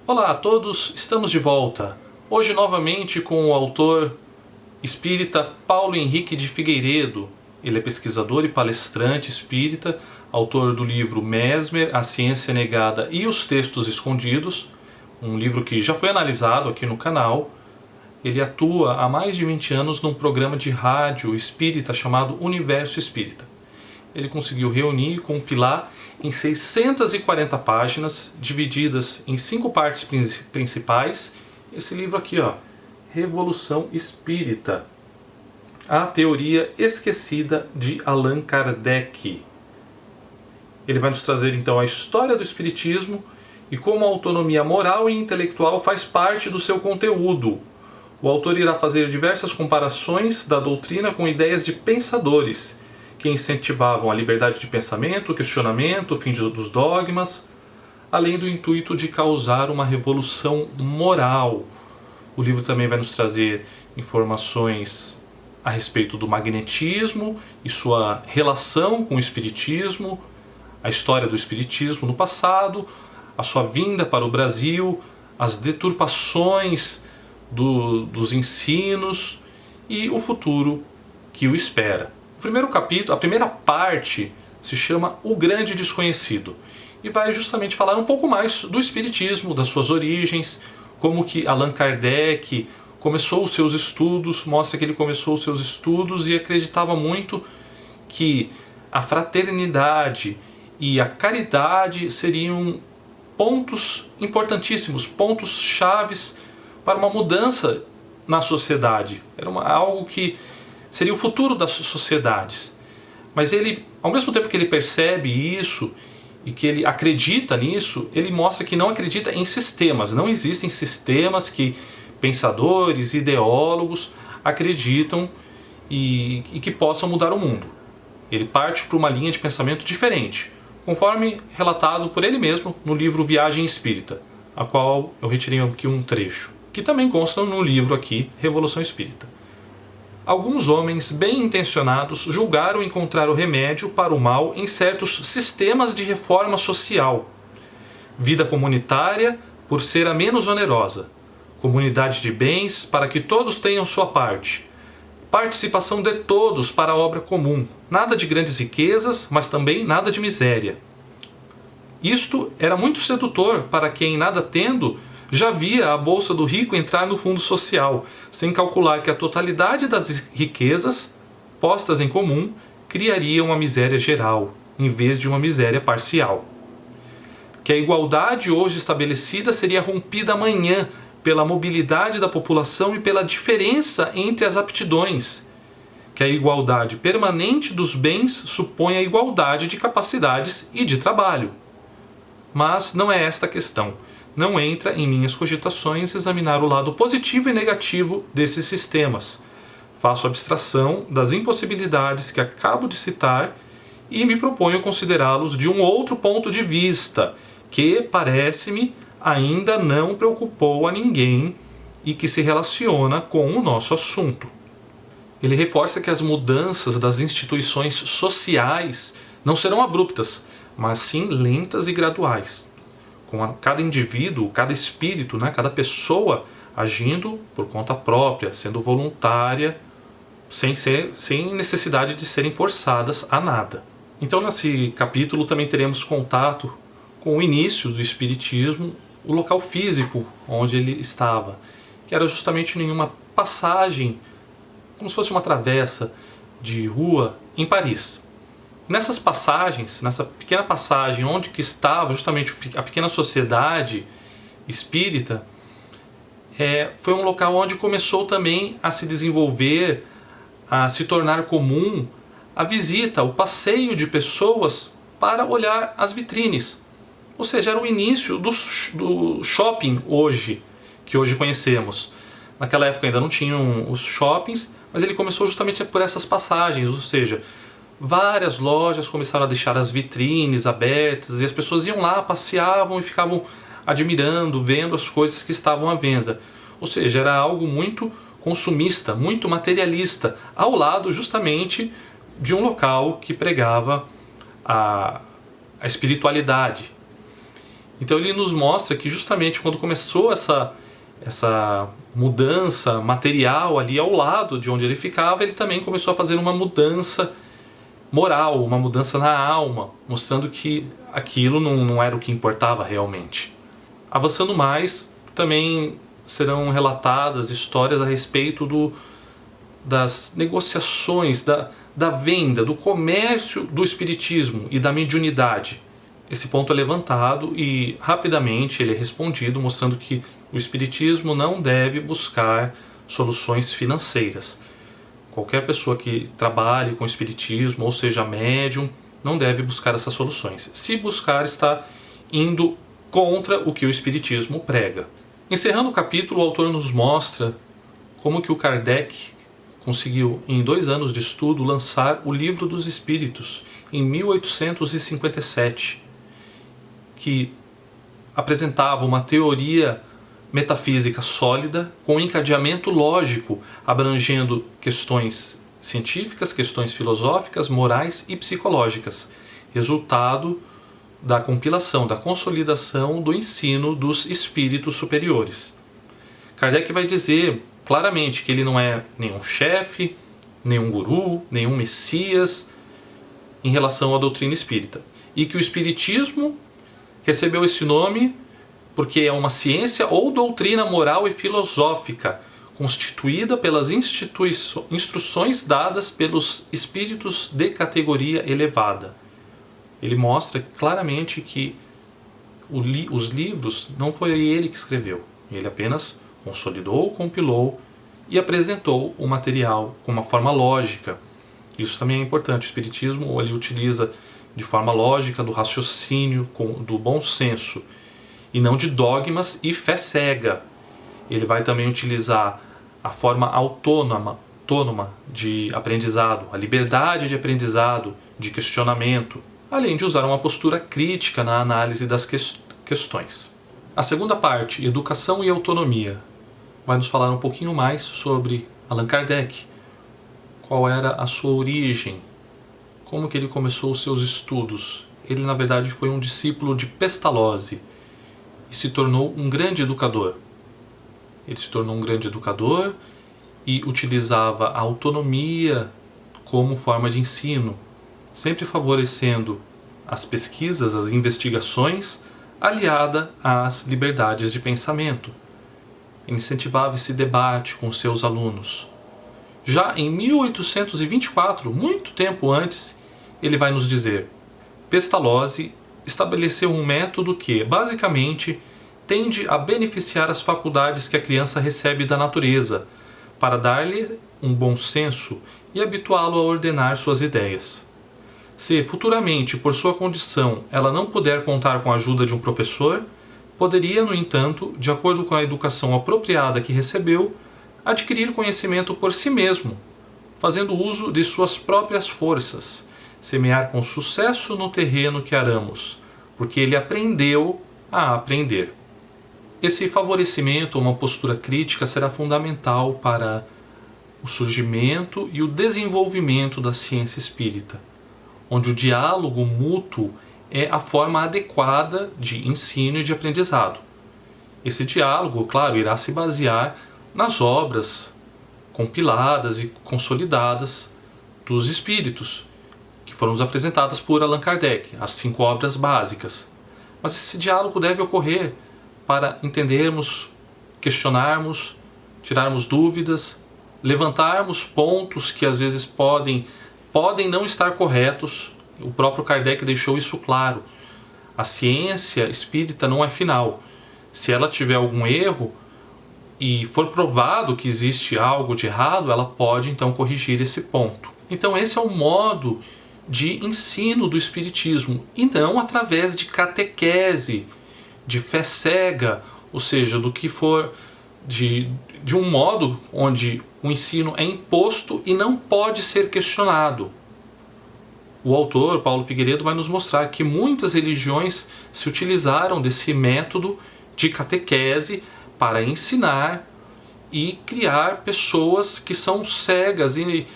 Olá a todos, estamos de volta. Hoje novamente com o autor espírita Paulo Henrique de Figueiredo. Ele é pesquisador e palestrante espírita, autor do livro Mesmer, A Ciência Negada e os Textos Escondidos, um livro que já foi analisado aqui no canal. Ele atua há mais de 20 anos num programa de rádio espírita chamado Universo Espírita. Ele conseguiu reunir e compilar em 640 páginas, divididas em 5 partes principais, esse livro aqui, Revolução Espírita, a teoria esquecida de Allan Kardec. Ele vai nos trazer então a história do Espiritismo e como a autonomia moral e intelectual faz parte do seu conteúdo. O autor irá fazer diversas comparações da doutrina com ideias de pensadores que incentivavam a liberdade de pensamento, o questionamento, o fim dos dogmas, além do intuito de causar uma revolução moral. O livro também vai nos trazer informações a respeito do magnetismo e sua relação com o espiritismo, a história do espiritismo no passado, a sua vinda para o Brasil, as deturpações dos ensinos e o futuro que o espera. O primeiro capítulo, a primeira parte, se chama O Grande Desconhecido e vai justamente falar um pouco mais do espiritismo, das suas origens, como que Allan Kardec começou os seus estudos, mostra que ele começou os seus estudos e acreditava muito que a fraternidade e a caridade seriam pontos importantíssimos, pontos chaves para uma mudança na sociedade. Era algo que seria o futuro das sociedades. Mas ele, ao mesmo tempo que ele percebe isso e que ele acredita nisso, ele mostra que não acredita em sistemas. Não existem sistemas que pensadores, ideólogos acreditam e que possam mudar o mundo. Ele parte para uma linha de pensamento diferente, conforme relatado por ele mesmo no livro Viagem Espírita, a qual eu retirei aqui um trecho, que também consta no livro aqui, Revolução Espírita. Alguns homens bem intencionados julgaram encontrar o remédio para o mal em certos sistemas de reforma social. Vida comunitária, por ser a menos onerosa. Comunidade de bens, para que todos tenham sua parte. Participação de todos para a obra comum. Nada de grandes riquezas, mas também nada de miséria. Isto era muito sedutor para quem, nada tendo, já via a bolsa do rico entrar no fundo social, sem calcular que a totalidade das riquezas postas em comum criaria uma miséria geral, em vez de uma miséria parcial. Que a igualdade hoje estabelecida seria rompida amanhã pela mobilidade da população e pela diferença entre as aptidões. Que a igualdade permanente dos bens supõe a igualdade de capacidades e de trabalho. Mas não é esta a questão. Não entra em minhas cogitações examinar o lado positivo e negativo desses sistemas. Faço abstração das impossibilidades que acabo de citar e me proponho considerá-los de um outro ponto de vista, que, parece-me, ainda não preocupou a ninguém e que se relaciona com o nosso assunto. Ele reforça que as mudanças das instituições sociais não serão abruptas, mas sim lentas e graduais, com cada indivíduo, cada espírito, cada pessoa agindo por conta própria, sendo voluntária, sem necessidade de serem forçadas a nada. Então nesse capítulo também teremos contato com o início do espiritismo, o local físico onde ele estava, que era justamente em uma passagem, como se fosse uma travessa de rua em Paris. Nessas passagens, nessa pequena passagem onde que estava justamente a pequena sociedade espírita, foi um local onde começou também a se desenvolver, a se tornar comum a visita, o passeio de pessoas para olhar as vitrines. Ou seja, era o início do shopping que hoje conhecemos. Naquela época ainda não tinham os shoppings, mas ele começou justamente por essas passagens, ou seja, várias lojas começaram a deixar as vitrines abertas e as pessoas iam lá, passeavam e ficavam admirando, vendo as coisas que estavam à venda. Ou seja, era algo muito consumista, muito materialista, ao lado justamente de um local que pregava a espiritualidade. Então ele nos mostra que justamente quando começou essa mudança material ali ao lado de onde ele ficava, ele também começou a fazer uma mudança moral, uma mudança na alma, mostrando que aquilo não era o que importava realmente. Avançando mais, também serão relatadas histórias a respeito das negociações, da venda, do comércio do espiritismo e da mediunidade. Esse ponto é levantado e rapidamente ele é respondido, mostrando que o espiritismo não deve buscar soluções financeiras. Qualquer pessoa que trabalhe com espiritismo, ou seja médium, não deve buscar essas soluções. Se buscar, está indo contra o que o espiritismo prega. Encerrando o capítulo, o autor nos mostra como que o Kardec conseguiu, em 2 anos de estudo, lançar o Livro dos Espíritos, em 1857, que apresentava uma teoria metafísica sólida, com encadeamento lógico, abrangendo questões científicas, questões filosóficas, morais e psicológicas, resultado da compilação, da consolidação do ensino dos espíritos superiores. Kardec vai dizer claramente que ele não é nenhum chefe, nenhum guru, nenhum messias em relação à doutrina espírita, e que o espiritismo recebeu esse nome porque é uma ciência ou doutrina moral e filosófica constituída pelas instruções dadas pelos espíritos de categoria elevada. Ele mostra claramente que os livros não foi ele que escreveu. Ele apenas consolidou, compilou e apresentou o material com uma forma lógica. Isso também é importante. O espiritismo ele utiliza de forma lógica, do raciocínio, do bom senso, e não de dogmas e fé cega. Ele vai também utilizar a forma autônoma de aprendizado, a liberdade de aprendizado, de questionamento, além de usar uma postura crítica na análise das questões. A segunda parte, Educação e Autonomia, vai nos falar um pouquinho mais sobre Allan Kardec, qual era a sua origem, como que ele começou os seus estudos. Ele, na verdade, foi um discípulo de Pestalozzi e se tornou um grande educador. Ele se tornou um grande educador e utilizava a autonomia como forma de ensino, sempre favorecendo as pesquisas, as investigações, aliada às liberdades de pensamento. Ele incentivava esse debate com seus alunos. Já em 1824, muito tempo antes, ele vai nos dizer: Pestalozzi estabeleceu um método que, basicamente, tende a beneficiar as faculdades que a criança recebe da natureza, para dar-lhe um bom senso e habituá-lo a ordenar suas ideias. Se futuramente, por sua condição, ela não puder contar com a ajuda de um professor, poderia, no entanto, de acordo com a educação apropriada que recebeu, adquirir conhecimento por si mesmo, fazendo uso de suas próprias forças, semear com sucesso no terreno que aramos, porque ele aprendeu a aprender. Esse favorecimento, uma postura crítica, será fundamental para o surgimento e o desenvolvimento da ciência espírita, onde o diálogo mútuo é a forma adequada de ensino e de aprendizado. Esse diálogo, claro, irá se basear nas obras compiladas e consolidadas dos espíritos, que foram nos apresentadas por Allan Kardec, as 5 obras básicas. Mas esse diálogo deve ocorrer para entendermos, questionarmos, tirarmos dúvidas, levantarmos pontos que às vezes podem não estar corretos. O próprio Kardec deixou isso claro. A ciência espírita não é final. Se ela tiver algum erro e for provado que existe algo de errado, ela pode então corrigir esse ponto. Então esse é o modo de ensino do espiritismo, e não através de catequese, de fé cega, ou seja, do que for de um modo onde o ensino é imposto e não pode ser questionado. O autor, Paulo Figueiredo, vai nos mostrar que muitas religiões se utilizaram desse método de catequese para ensinar e criar pessoas que são cegas e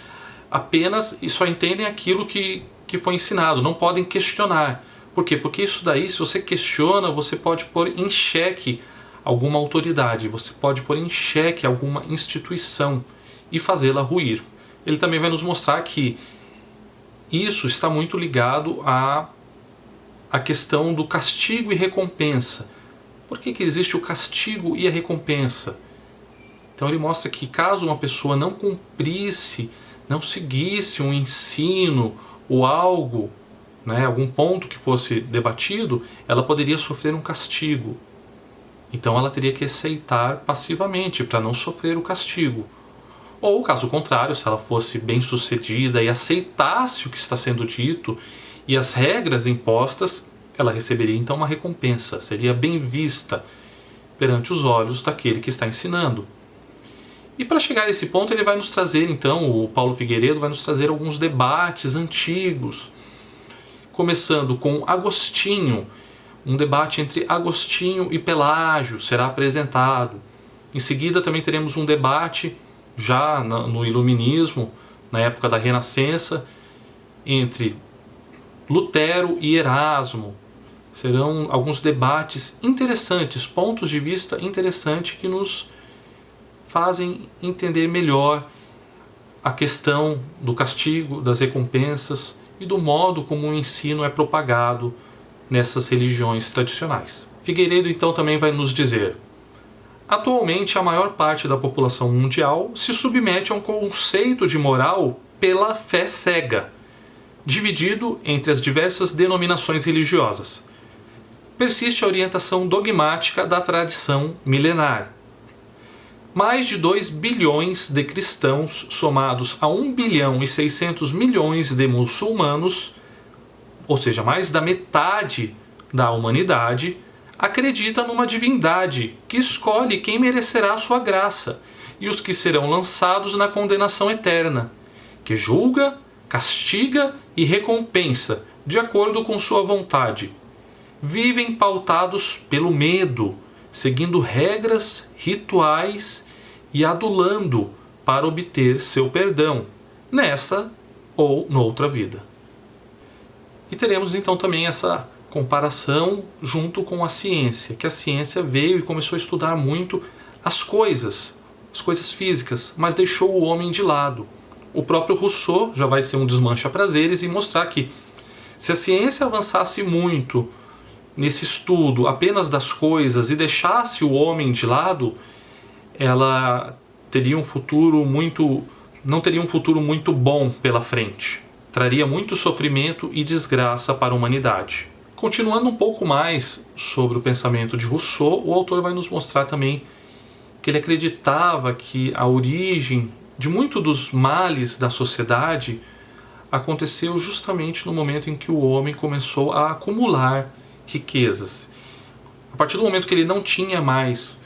só entendem aquilo que foi ensinado, não podem questionar. Por quê? Porque isso daí, se você questiona, você pode pôr em xeque alguma autoridade, você pode pôr em xeque alguma instituição e fazê-la ruir. Ele também vai nos mostrar que isso está muito ligado à questão do castigo e recompensa. Por que existe o castigo e a recompensa? Então ele mostra que caso uma pessoa não cumprisse, não seguisse um ensino ou algo, algum ponto que fosse debatido, ela poderia sofrer um castigo. Então ela teria que aceitar passivamente para não sofrer o castigo. Ou, caso contrário, se ela fosse bem-sucedida e aceitasse o que está sendo dito e as regras impostas, ela receberia então uma recompensa, seria bem vista perante os olhos daquele que está ensinando. E para chegar a esse ponto ele vai nos trazer então, o Paulo Figueiredo vai nos trazer alguns debates antigos, começando com Agostinho, um debate entre Agostinho e Pelágio será apresentado. Em seguida também teremos um debate, já no Iluminismo, na época da Renascença, entre Lutero e Erasmo. Serão alguns debates interessantes, pontos de vista interessantes que nos fazem entender melhor a questão do castigo, das recompensas e do modo como o ensino é propagado nessas religiões tradicionais. Figueiredo então também vai nos dizer: atualmente a maior parte da população mundial se submete a um conceito de moral pela fé cega, dividido entre as diversas denominações religiosas. Persiste a orientação dogmática da tradição milenar. Mais de 2 bilhões de cristãos, somados a 1 bilhão e 600 milhões de muçulmanos, ou seja, mais da metade da humanidade, acredita numa divindade que escolhe quem merecerá a sua graça e os que serão lançados na condenação eterna, que julga, castiga e recompensa de acordo com sua vontade. Vivem pautados pelo medo, seguindo regras, rituais e adulando para obter seu perdão, nesta ou noutra vida. E teremos então também essa comparação junto com a ciência, que a ciência veio e começou a estudar muito as coisas físicas, mas deixou o homem de lado. O próprio Rousseau já vai ser um desmancha-prazeres e mostrar que se a ciência avançasse muito nesse estudo apenas das coisas e deixasse o homem de lado, ela teria não teria um futuro muito bom pela frente. Traria muito sofrimento e desgraça para a humanidade. Continuando um pouco mais sobre o pensamento de Rousseau, o autor vai nos mostrar também que ele acreditava que a origem de muitos dos males da sociedade aconteceu justamente no momento em que o homem começou a acumular riquezas. A partir do momento que ele não tinha mais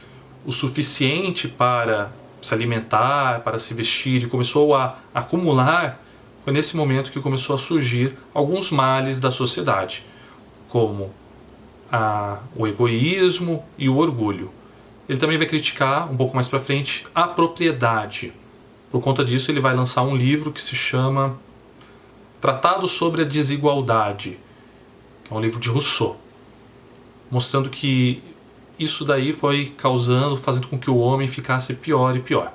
o suficiente para se alimentar, para se vestir, e começou a acumular, foi nesse momento que começou a surgir alguns males da sociedade, como o egoísmo e o orgulho. Ele também vai criticar, um pouco mais para frente, a propriedade. Por conta disso, ele vai lançar um livro que se chama Tratado sobre a Desigualdade, que é um livro de Rousseau, mostrando que isso daí foi fazendo com que o homem ficasse pior e pior.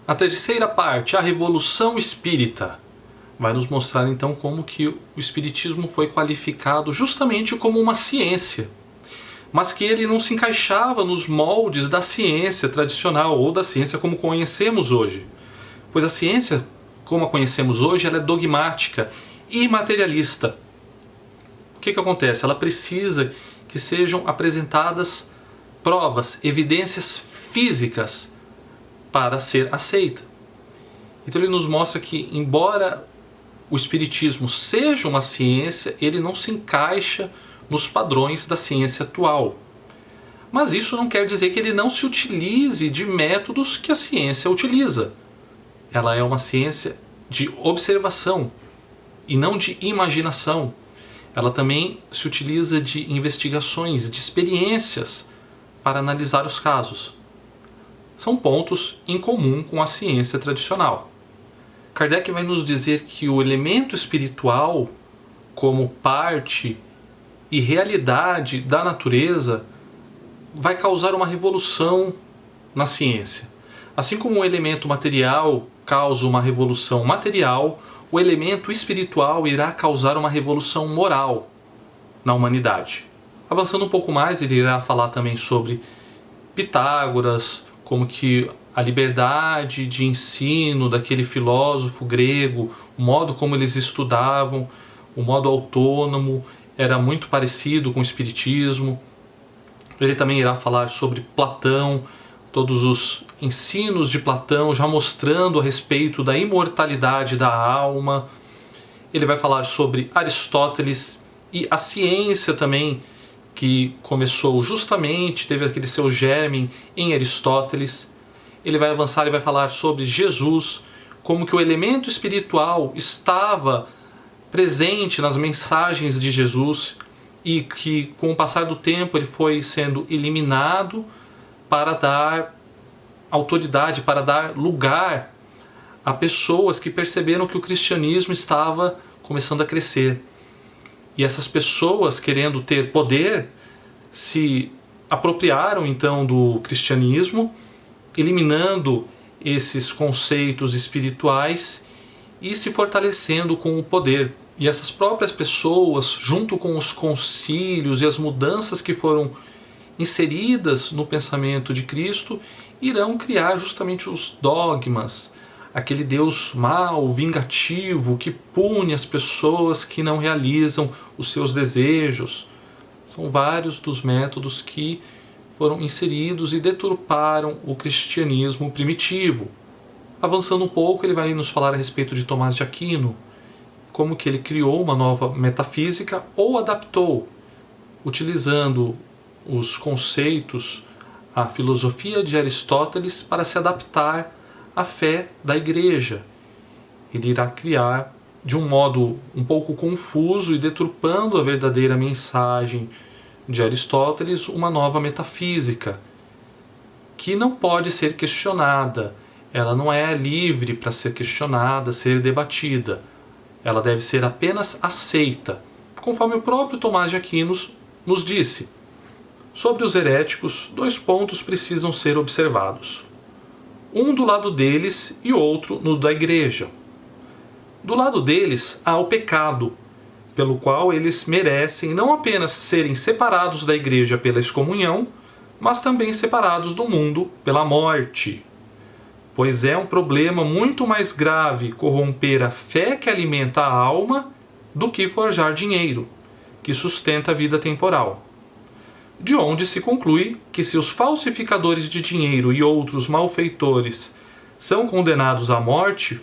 A terceira parte, a Revolução Espírita, vai nos mostrar então como que o Espiritismo foi qualificado justamente como uma ciência, mas que ele não se encaixava nos moldes da ciência tradicional ou da ciência como conhecemos hoje. Pois a ciência, como a conhecemos hoje, ela é dogmática e materialista. O que acontece? Ela precisa que sejam apresentadas provas, evidências físicas para ser aceita. Então ele nos mostra que, embora o Espiritismo seja uma ciência, ele não se encaixa nos padrões da ciência atual. Mas isso não quer dizer que ele não se utilize de métodos que a ciência utiliza. Ela é uma ciência de observação e não de imaginação. Ela também se utiliza de investigações, de experiências para analisar os casos. São pontos em comum com a ciência tradicional. Kardec vai nos dizer que o elemento espiritual, como parte e realidade da natureza vai causar uma revolução na ciência. Assim como o elemento material causa uma revolução material, o elemento espiritual irá causar uma revolução moral na humanidade. Avançando um pouco mais, ele irá falar também sobre Pitágoras, como que a liberdade de ensino daquele filósofo grego, o modo como eles estudavam, o modo autônomo, era muito parecido com o espiritismo. Ele também irá falar sobre Platão, todos os ensinos de Platão, já mostrando a respeito da imortalidade da alma. Ele vai falar sobre Aristóteles e a ciência também, que começou justamente, teve aquele seu germe em Aristóteles. Ele vai avançar e vai falar sobre Jesus, como que o elemento espiritual estava presente nas mensagens de Jesus e que com o passar do tempo ele foi sendo eliminado para dar autoridade, para dar lugar a pessoas que perceberam que o cristianismo estava começando a crescer. E essas pessoas, querendo ter poder, se apropriaram então do cristianismo, eliminando esses conceitos espirituais e se fortalecendo com o poder. E essas próprias pessoas, junto com os concílios e as mudanças que foram inseridas no pensamento de Cristo, irão criar justamente os dogmas, aquele Deus mau, vingativo, que pune as pessoas que não realizam os seus desejos. São vários dos métodos que foram inseridos e deturparam o cristianismo primitivo. Avançando um pouco, ele vai nos falar a respeito de Tomás de Aquino, como que ele criou uma nova metafísica ou adaptou, utilizando os conceitos, a filosofia de Aristóteles para se adaptar à fé da igreja. Ele irá criar, de um modo um pouco confuso e deturpando a verdadeira mensagem de Aristóteles, uma nova metafísica, que não pode ser questionada. Ela não é livre para ser questionada, ser debatida. Ela deve ser apenas aceita, conforme o próprio Tomás de Aquino nos disse. Sobre os heréticos, 2 pontos precisam ser observados. Um do lado deles e outro no da igreja. Do lado deles há o pecado, pelo qual eles merecem não apenas serem separados da igreja pela excomunhão, mas também separados do mundo pela morte. Pois é um problema muito mais grave corromper a fé que alimenta a alma do que forjar dinheiro, que sustenta a vida temporal. De onde se conclui que se os falsificadores de dinheiro e outros malfeitores são condenados à morte,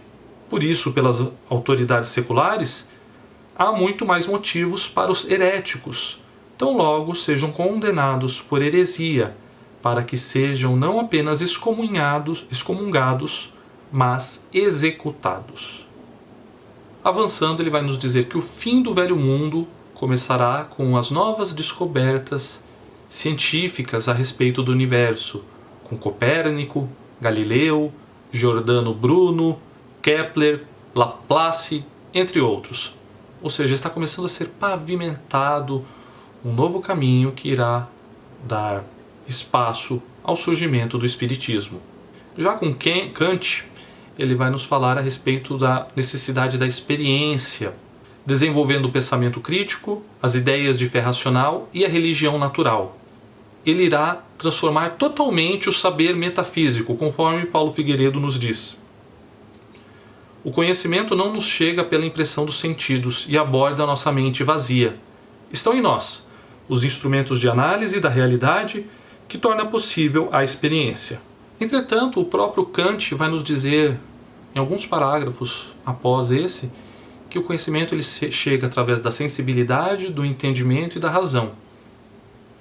por isso pelas autoridades seculares, há muito mais motivos para os heréticos, tão logo sejam condenados por heresia, para que sejam não apenas excomungados, mas executados. Avançando, ele vai nos dizer que o fim do velho mundo começará com as novas descobertas científicas a respeito do universo, com Copérnico, Galileu, Giordano Bruno, Kepler, Laplace, entre outros. Ou seja, está começando a ser pavimentado um novo caminho que irá dar espaço ao surgimento do Espiritismo. Já com Kant, ele vai nos falar a respeito da necessidade da experiência, desenvolvendo o pensamento crítico, as ideias de fé racional e a religião natural. Ele irá transformar totalmente o saber metafísico, conforme Paulo Figueiredo nos diz. O conhecimento não nos chega pela impressão dos sentidos e aborda a nossa mente vazia. Estão em nós os instrumentos de análise da realidade que torna possível a experiência. Entretanto, o próprio Kant vai nos dizer, em alguns parágrafos após esse, que o conhecimento ele chega através da sensibilidade, do entendimento e da razão.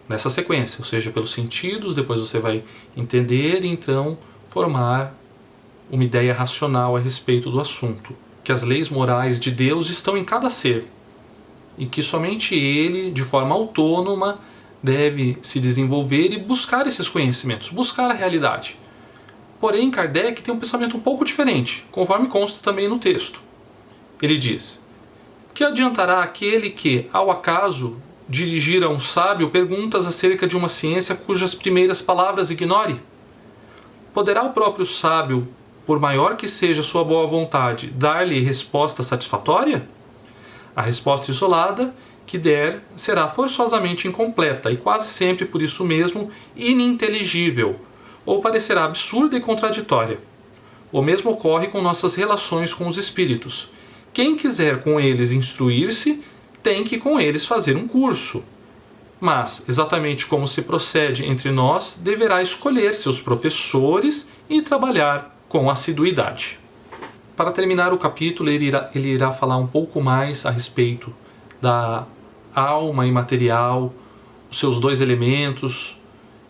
Nessa sequência, ou seja, pelos sentidos, depois você vai entender e então formar uma ideia racional a respeito do assunto. Que as leis morais de Deus estão em cada ser e que somente ele, de forma autônoma, deve se desenvolver e buscar esses conhecimentos, buscar a realidade. Porém, Kardec tem um pensamento um pouco diferente, conforme consta também no texto. Ele diz: que adiantará aquele que, ao acaso, dirigir a um sábio perguntas acerca de uma ciência cujas primeiras palavras ignore? Poderá o próprio sábio, por maior que seja sua boa vontade, dar-lhe resposta satisfatória? A resposta isolada que der será forçosamente incompleta e quase sempre por isso mesmo ininteligível, ou parecerá absurda e contraditória. O mesmo ocorre com nossas relações com os espíritos. Quem quiser com eles instruir-se, tem que com eles fazer um curso. Mas, exatamente como se procede entre nós, deverá escolher seus professores e trabalhar com assiduidade. Para terminar o capítulo, ele irá falar um pouco mais a respeito da alma imaterial, os seus dois elementos.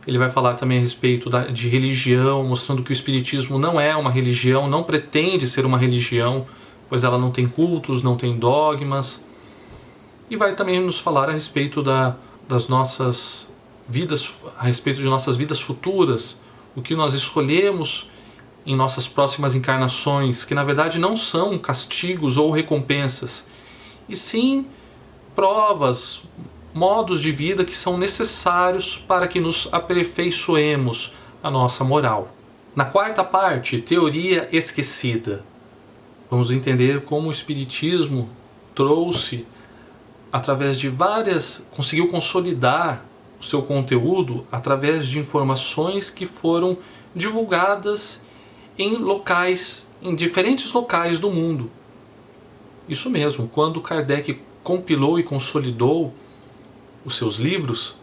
Ele vai falar também a respeito de religião, mostrando que o Espiritismo não é uma religião, não pretende ser uma religião, pois ela não tem cultos, não tem dogmas. E vai também nos falar a respeito das nossas vidas, a respeito de nossas vidas futuras, o que nós escolhemos em nossas próximas encarnações, que na verdade não são castigos ou recompensas, e sim provas, modos de vida que são necessários para que nos aperfeiçoemos a nossa moral. Na quarta parte, teoria esquecida, vamos entender como o Espiritismo trouxe, através de conseguiu consolidar o seu conteúdo através de informações que foram divulgadas em diferentes locais do mundo. Isso mesmo, quando Kardec compilou e consolidou os seus livros,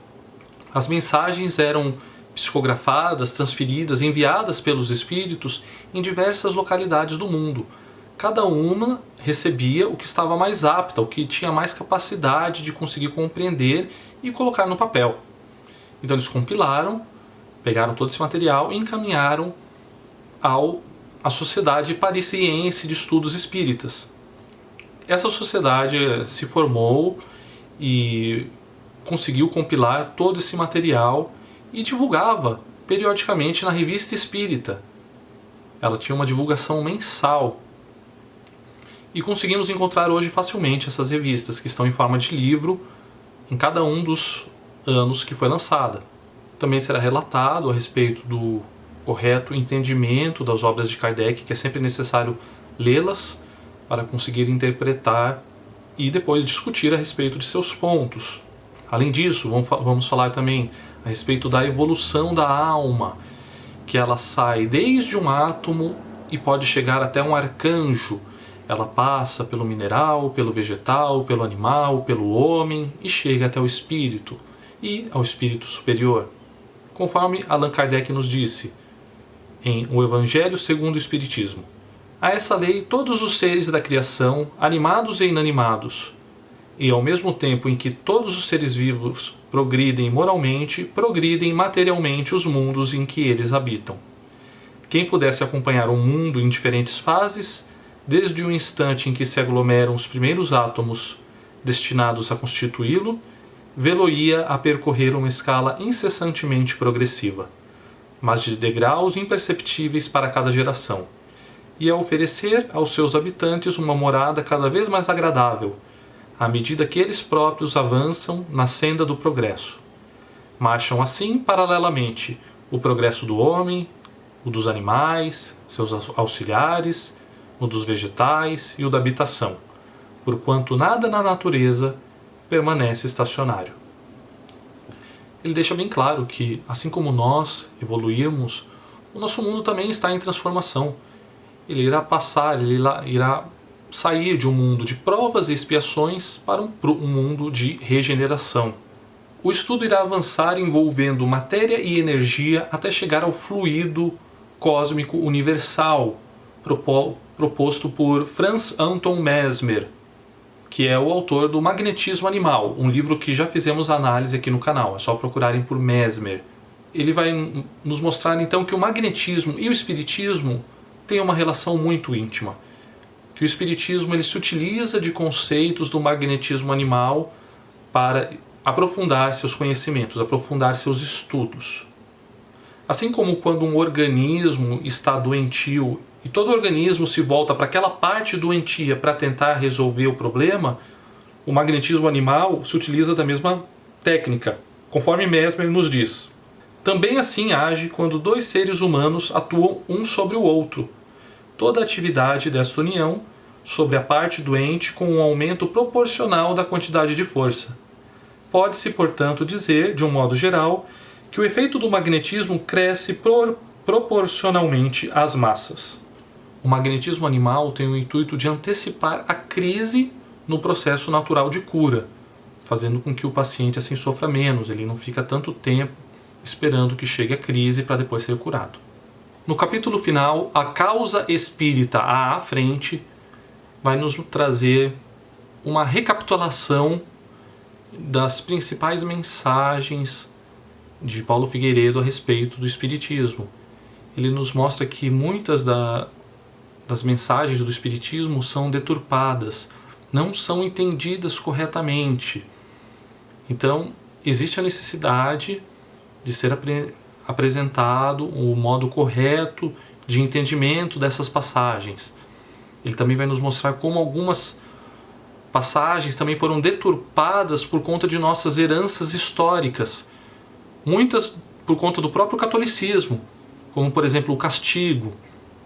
as mensagens eram psicografadas, transferidas, enviadas pelos espíritos em diversas localidades do mundo. Cada uma recebia o que estava mais apta, o que tinha mais capacidade de conseguir compreender e colocar no papel. Então eles compilaram, pegaram todo esse material e encaminharam à Sociedade Parisiense de Estudos Espíritas. Essa sociedade se formou e conseguiu compilar todo esse material e divulgava periodicamente na Revista Espírita. Ela tinha uma divulgação mensal. E conseguimos encontrar hoje facilmente essas revistas, que estão em forma de livro em cada um dos anos que foi lançada. Também será relatado a respeito do correto entendimento das obras de Kardec, que é sempre necessário lê-las para conseguir interpretar e depois discutir a respeito de seus pontos. Além disso, vamos falar também a respeito da evolução da alma, que ela sai desde um átomo e pode chegar até um arcanjo. Ela passa pelo mineral, pelo vegetal, pelo animal, pelo homem e chega até o espírito e ao espírito superior. Conforme Allan Kardec nos disse em O Evangelho segundo o Espiritismo: a essa lei todos os seres da criação, animados e inanimados, e ao mesmo tempo em que todos os seres vivos progridem moralmente, progridem materialmente os mundos em que eles habitam. Quem pudesse acompanhar o mundo em diferentes fases, desde o instante em que se aglomeram os primeiros átomos destinados a constituí-lo, vê-lo-ia a percorrer uma escala incessantemente progressiva, mas de degraus imperceptíveis para cada geração, e a oferecer aos seus habitantes uma morada cada vez mais agradável, à medida que eles próprios avançam na senda do progresso. Marcham assim, paralelamente, o progresso do homem, o dos animais, seus auxiliares, o dos vegetais e o da habitação, porquanto nada na natureza permanece estacionário. Ele deixa bem claro que, assim como nós evoluirmos, o nosso mundo também está em transformação. Ele irá passar, ele irá sair de um mundo de provas e expiações para um mundo de regeneração. O estudo irá avançar envolvendo matéria e energia até chegar ao fluido cósmico universal, proposto por Franz Anton Mesmer, que é o autor do Magnetismo Animal, um livro que já fizemos análise aqui no canal, é só procurarem por Mesmer. Ele vai nos mostrar então que o magnetismo e o espiritismo têm uma relação muito íntima, que o espiritismo ele se utiliza de conceitos do magnetismo animal para aprofundar seus conhecimentos, aprofundar seus estudos. Assim como quando um organismo está doentio e todo organismo se volta para aquela parte doentia para tentar resolver o problema, o magnetismo animal se utiliza da mesma técnica, conforme Mesmer nos diz. Também assim age quando dois seres humanos atuam um sobre o outro. Toda a atividade desta união sobre a parte doente com um aumento proporcional da quantidade de força. Pode-se, portanto, dizer, de um modo geral, que o efeito do magnetismo cresce proporcionalmente às massas. O magnetismo animal tem o intuito de antecipar a crise no processo natural de cura, fazendo com que o paciente assim sofra menos, ele não fica tanto tempo esperando que chegue a crise para depois ser curado. No capítulo final, a causa espírita à frente vai nos trazer uma recapitulação das principais mensagens de Paulo Figueiredo a respeito do Espiritismo. Ele nos mostra que muitas das mensagens do Espiritismo são deturpadas, não são entendidas corretamente. Então, existe a necessidade de ser apresentado o modo correto de entendimento dessas passagens. Ele também vai nos mostrar como algumas passagens também foram deturpadas por conta de nossas heranças históricas. Muitas por conta do próprio catolicismo, como por exemplo o castigo,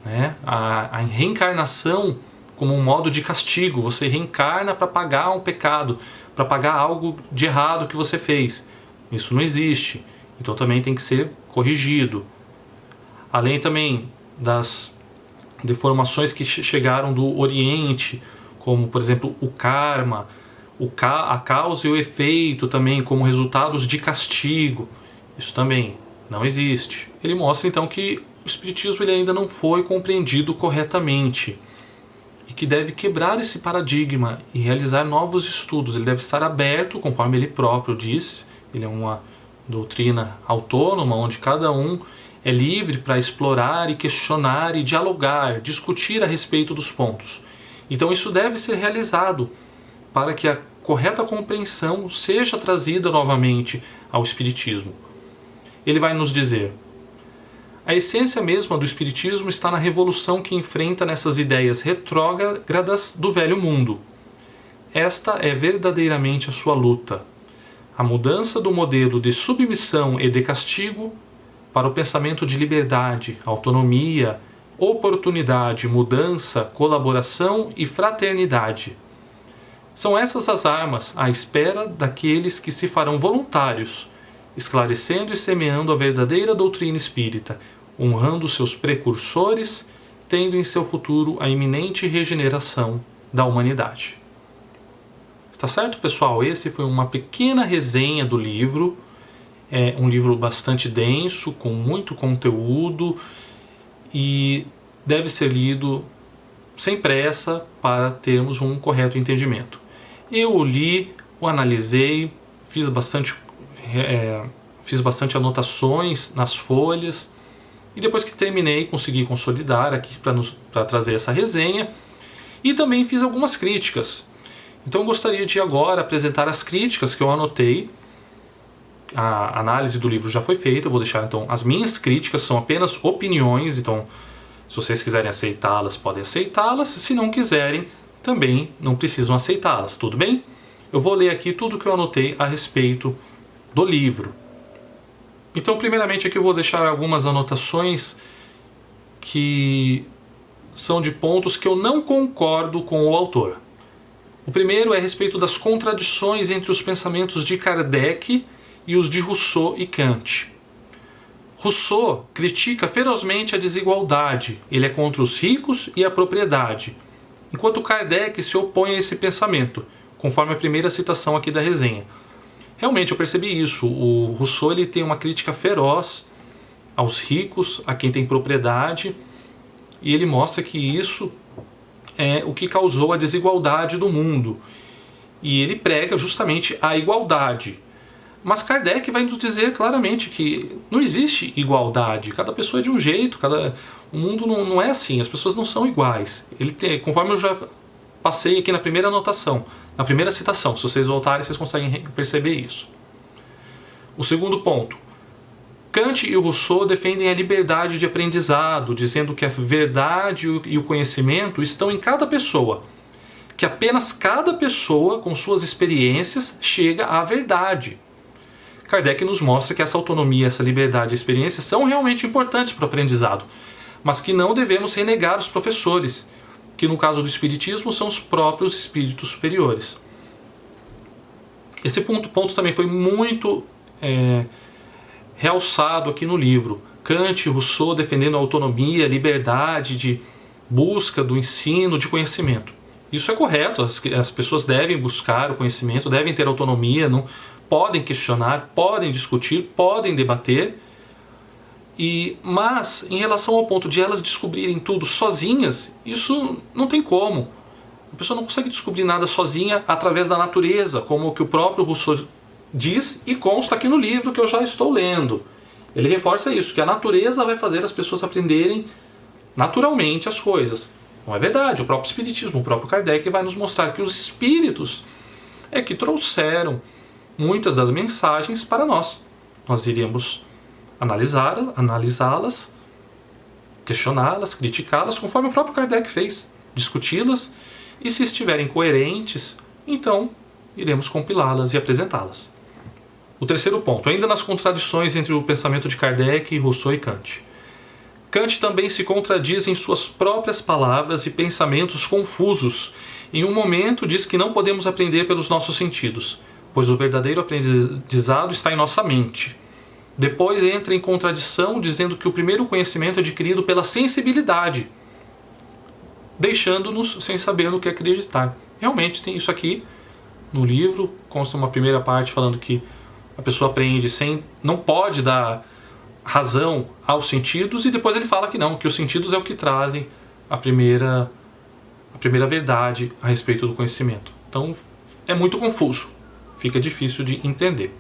né? A reencarnação como um modo de castigo. Você reencarna para pagar um pecado, para pagar algo de errado que você fez. Isso não existe. Então também tem que ser corrigido. Além também das deformações que chegaram do Oriente, como por exemplo o karma, a causa e o efeito também como resultados de castigo. Isso também não existe. Ele mostra então que o Espiritismo ele ainda não foi compreendido corretamente e que deve quebrar esse paradigma e realizar novos estudos. Ele deve estar aberto, conforme ele próprio disse. Ele é uma doutrina autônoma, onde cada um é livre para explorar e questionar e dialogar, discutir a respeito dos pontos. Então isso deve ser realizado para que a correta compreensão seja trazida novamente ao Espiritismo. Ele vai nos dizer: a essência mesma do Espiritismo está na revolução que enfrenta nessas ideias retrógradas do velho mundo. Esta é verdadeiramente a sua luta. A mudança do modelo de submissão e de castigo para o pensamento de liberdade, autonomia, oportunidade, mudança, colaboração e fraternidade. São essas as armas à espera daqueles que se farão voluntários, esclarecendo e semeando a verdadeira doutrina espírita, honrando seus precursores, tendo em seu futuro a iminente regeneração da humanidade. Tá certo, pessoal? Esse foi uma pequena resenha do livro. É um livro bastante denso, com muito conteúdo e deve ser lido sem pressa para termos um correto entendimento. Eu o li, o analisei, fiz bastante anotações nas folhas e depois que terminei consegui consolidar aqui para trazer essa resenha e também fiz algumas críticas. Então eu gostaria de agora apresentar as críticas que eu anotei. A análise do livro já foi feita, eu vou deixar então as minhas críticas, são apenas opiniões, então se vocês quiserem aceitá-las, podem aceitá-las, se não quiserem, também não precisam aceitá-las, tudo bem? Eu vou ler aqui tudo que eu anotei a respeito do livro. Então primeiramente aqui eu vou deixar algumas anotações que são de pontos que eu não concordo com o autor. O primeiro é a respeito das contradições entre os pensamentos de Kardec e os de Rousseau e Kant. Rousseau critica ferozmente a desigualdade, ele é contra os ricos e a propriedade, enquanto Kardec se opõe a esse pensamento, conforme a primeira citação aqui da resenha. Realmente eu percebi isso, o Rousseau ele tem uma crítica feroz aos ricos, a quem tem propriedade, e ele mostra que isso é o que causou a desigualdade do mundo. E ele prega justamente a igualdade. Mas Kardec vai nos dizer claramente que não existe igualdade. Cada pessoa é de um jeito, o mundo não é assim, as pessoas não são iguais. Conforme eu já passei aqui na primeira anotação, na primeira citação, se vocês voltarem vocês conseguem perceber isso. O segundo ponto. Kant e Rousseau defendem a liberdade de aprendizado, dizendo que a verdade e o conhecimento estão em cada pessoa. que apenas cada pessoa, com suas experiências, chega à verdade. Kardec nos mostra que essa autonomia, essa liberdade e experiência são realmente importantes para o aprendizado, mas que não devemos renegar os professores, que no caso do Espiritismo são os próprios espíritos superiores. Esse ponto também foi muito realçado aqui no livro. Kant e Rousseau defendendo a autonomia, a liberdade de busca do ensino, de conhecimento. Isso é correto, as pessoas devem buscar o conhecimento, devem ter autonomia, não podem questionar, podem discutir, podem debater, mas em relação ao ponto de elas descobrirem tudo sozinhas, isso não tem como. A pessoa não consegue descobrir nada sozinha através da natureza, como o que o próprio Rousseau diz e consta aqui no livro que eu já estou lendo. Ele reforça isso, que a natureza vai fazer as pessoas aprenderem naturalmente as coisas. Não é verdade, o próprio Espiritismo, o próprio Kardec vai nos mostrar que os espíritos é que trouxeram muitas das mensagens para nós. Nós iríamos analisá-las, questioná-las, criticá-las, conforme o próprio Kardec fez, discuti-las, e se estiverem coerentes, então iremos compilá-las e apresentá-las. O terceiro ponto, ainda nas contradições entre o pensamento de Kardec, Rousseau e Kant. Kant também se contradiz em suas próprias palavras e pensamentos confusos. Em um momento diz que não podemos aprender pelos nossos sentidos, pois o verdadeiro aprendizado está em nossa mente. Depois entra em contradição dizendo que o primeiro conhecimento é adquirido pela sensibilidade, deixando-nos sem saber no que acreditar. Realmente tem isso aqui no livro, consta uma primeira parte falando que a pessoa aprende não pode dar razão aos sentidos, e depois ele fala que não, que os sentidos é o que trazem a primeira verdade a respeito do conhecimento. Então é muito confuso, fica difícil de entender.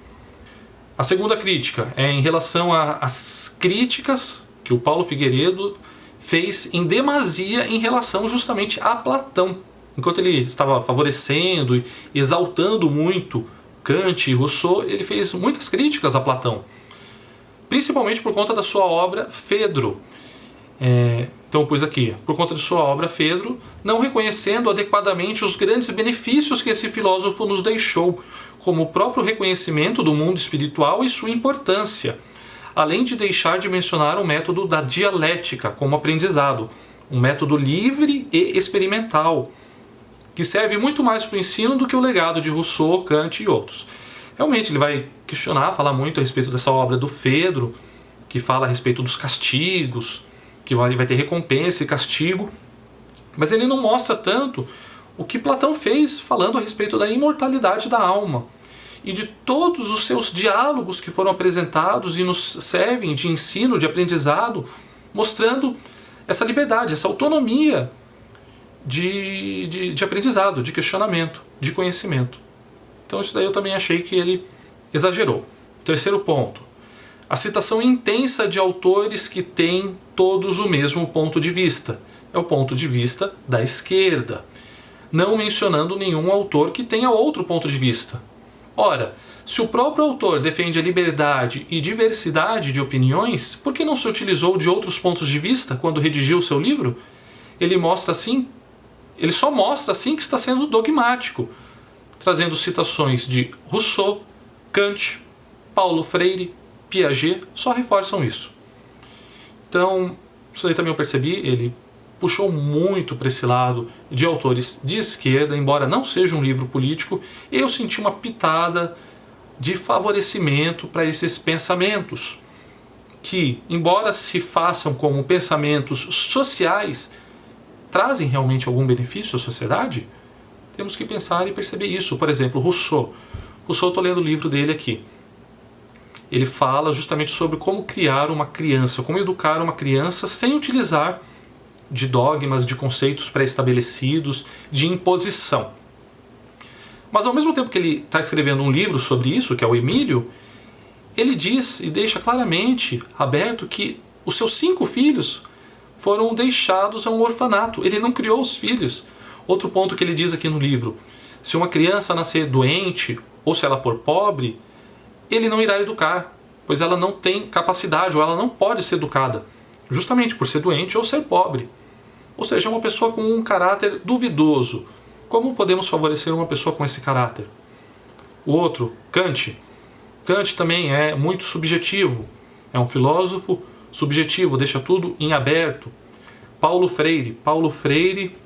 A segunda crítica é em relação às críticas que o Paulo Figueiredo fez em demasia em relação justamente a Platão. Enquanto ele estava favorecendo e exaltando muito Kant e Rousseau, ele fez muitas críticas a Platão, principalmente por conta da sua obra Fedro. Então eu pus aqui, por conta de sua obra Fedro, não reconhecendo adequadamente os grandes benefícios que esse filósofo nos deixou, como o próprio reconhecimento do mundo espiritual e sua importância, além de deixar de mencionar o método da dialética como aprendizado, um método livre e experimental, que serve muito mais para o ensino do que o legado de Rousseau, Kant e outros. Realmente ele vai questionar, falar muito a respeito dessa obra do Fedro, que fala a respeito dos castigos, que vai ter recompensa e castigo, mas ele não mostra tanto o que Platão fez falando a respeito da imortalidade da alma e de todos os seus diálogos que foram apresentados e nos servem de ensino, de aprendizado, mostrando essa liberdade, essa autonomia de aprendizado, de questionamento, de conhecimento. Então isso daí eu também achei que ele exagerou. Terceiro ponto, a citação intensa de autores que têm todos o mesmo ponto de vista. É o ponto de vista da esquerda, não mencionando nenhum autor que tenha outro ponto de vista. Ora, se o próprio autor defende a liberdade e diversidade de opiniões, por que não se utilizou de outros pontos de vista quando redigiu o seu livro? Ele só mostra assim que está sendo dogmático, trazendo citações de Rousseau, Kant, Paulo Freire, Piaget, só reforçam isso. Então, isso aí também eu percebi, ele puxou muito para esse lado de autores de esquerda, embora não seja um livro político, eu senti uma pitada de favorecimento para esses pensamentos, que, embora se façam como pensamentos sociais, trazem realmente algum benefício à sociedade? Temos que pensar e perceber isso. Por exemplo, Rousseau, estou lendo o livro dele aqui. Ele fala justamente sobre como criar uma criança, como educar uma criança sem utilizar de dogmas, de conceitos pré-estabelecidos, de imposição. Mas ao mesmo tempo que ele está escrevendo um livro sobre isso, que é o Emílio, ele diz e deixa claramente aberto que os seus 5 filhos foram deixados a um orfanato. Ele não criou os filhos. Outro ponto que ele diz aqui no livro, se uma criança nascer doente ou se ela for pobre, ele não irá educar, pois ela não tem capacidade ou ela não pode ser educada, justamente por ser doente ou ser pobre. Ou seja, é uma pessoa com um caráter duvidoso, Como podemos favorecer uma pessoa com esse caráter? O outro, Kant. Kant também é muito subjetivo. É um filósofo subjetivo, deixa tudo em aberto. Paulo Freire. Paulo Freire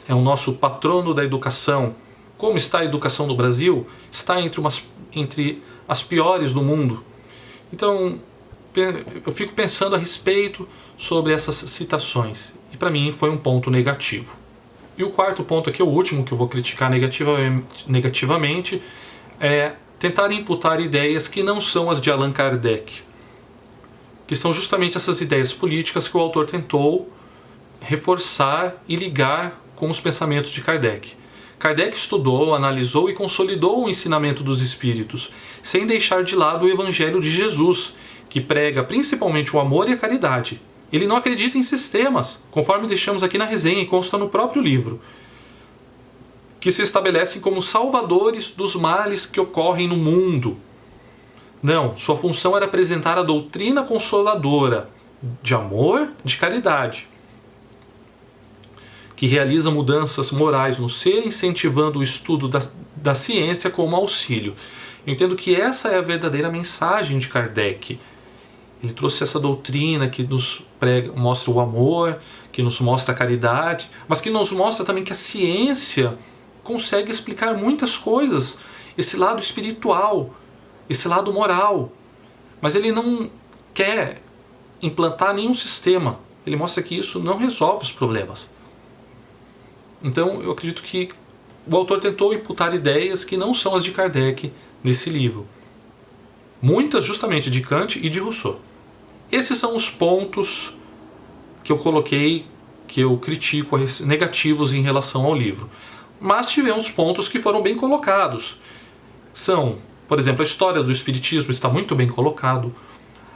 é o nosso patrono da educação. Como está a educação no Brasil? Está entre as piores do mundo. Então, eu fico pensando a respeito sobre essas citações. E para mim foi um ponto negativo. E o quarto ponto aqui, o último que eu vou criticar negativamente, é tentar imputar ideias que não são as de Allan Kardec. Que são justamente essas ideias políticas que o autor tentou reforçar e ligar com os pensamentos de Kardec. Kardec estudou, analisou e consolidou o ensinamento dos espíritos, sem deixar de lado o Evangelho de Jesus, que prega principalmente o amor e a caridade. Ele não acredita em sistemas, conforme deixamos aqui na resenha e consta no próprio livro, que se estabelecem como salvadores dos males que ocorrem no mundo. Não, sua função era apresentar a doutrina consoladora de amor, de caridade, que realiza mudanças morais no ser, incentivando o estudo da ciência como auxílio. Eu entendo que essa é a verdadeira mensagem de Kardec. Ele trouxe essa doutrina que nos mostra o amor, que nos mostra a caridade, mas que nos mostra também que a ciência consegue explicar muitas coisas, esse lado espiritual, esse lado moral. Mas ele não quer implantar nenhum sistema. Ele mostra que isso não resolve os problemas. Então eu acredito que o autor tentou imputar ideias que não são as de Kardec nesse livro. Muitas justamente de Kant e de Rousseau. Esses são os pontos que eu coloquei, que eu critico, negativos em relação ao livro. Mas tivemos pontos que foram bem colocados. São, por exemplo, a história do Espiritismo está muito bem colocado.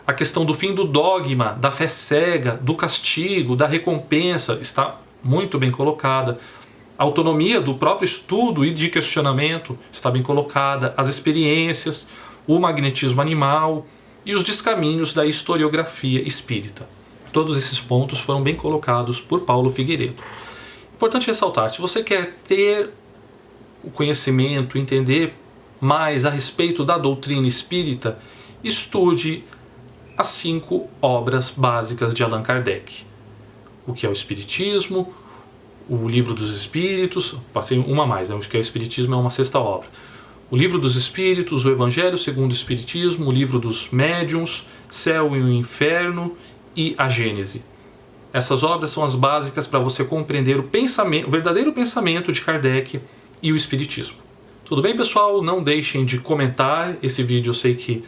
A questão do fim do dogma, da fé cega, do castigo, da recompensa está muito bem colocada. A autonomia do próprio estudo e de questionamento está bem colocada. As experiências, o magnetismo animal e os descaminhos da historiografia espírita. Todos esses pontos foram bem colocados por Paulo Figueiredo. Importante ressaltar, se você quer ter o conhecimento, entender mais a respeito da doutrina espírita, estude as 5 obras básicas de Allan Kardec. O que é o Espiritismo, o Livro dos Espíritos, passei uma a mais, né? O que é o Espiritismo é uma 6ª obra. O Livro dos Espíritos, o Evangelho segundo o Espiritismo, o Livro dos Médiuns, Céu e o Inferno e a Gênese. Essas obras são as básicas para você compreender o verdadeiro pensamento de Kardec e o Espiritismo. Tudo bem, pessoal? Não deixem de comentar. Esse vídeo eu sei que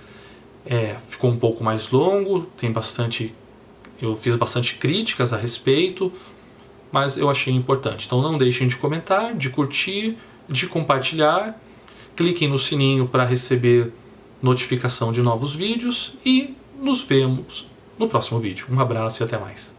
ficou um pouco mais longo, eu fiz bastante críticas a respeito, mas eu achei importante. Então não deixem de comentar, de curtir, de compartilhar. Cliquem no sininho para receber notificação de novos vídeos e nos vemos no próximo vídeo. Um abraço e até mais.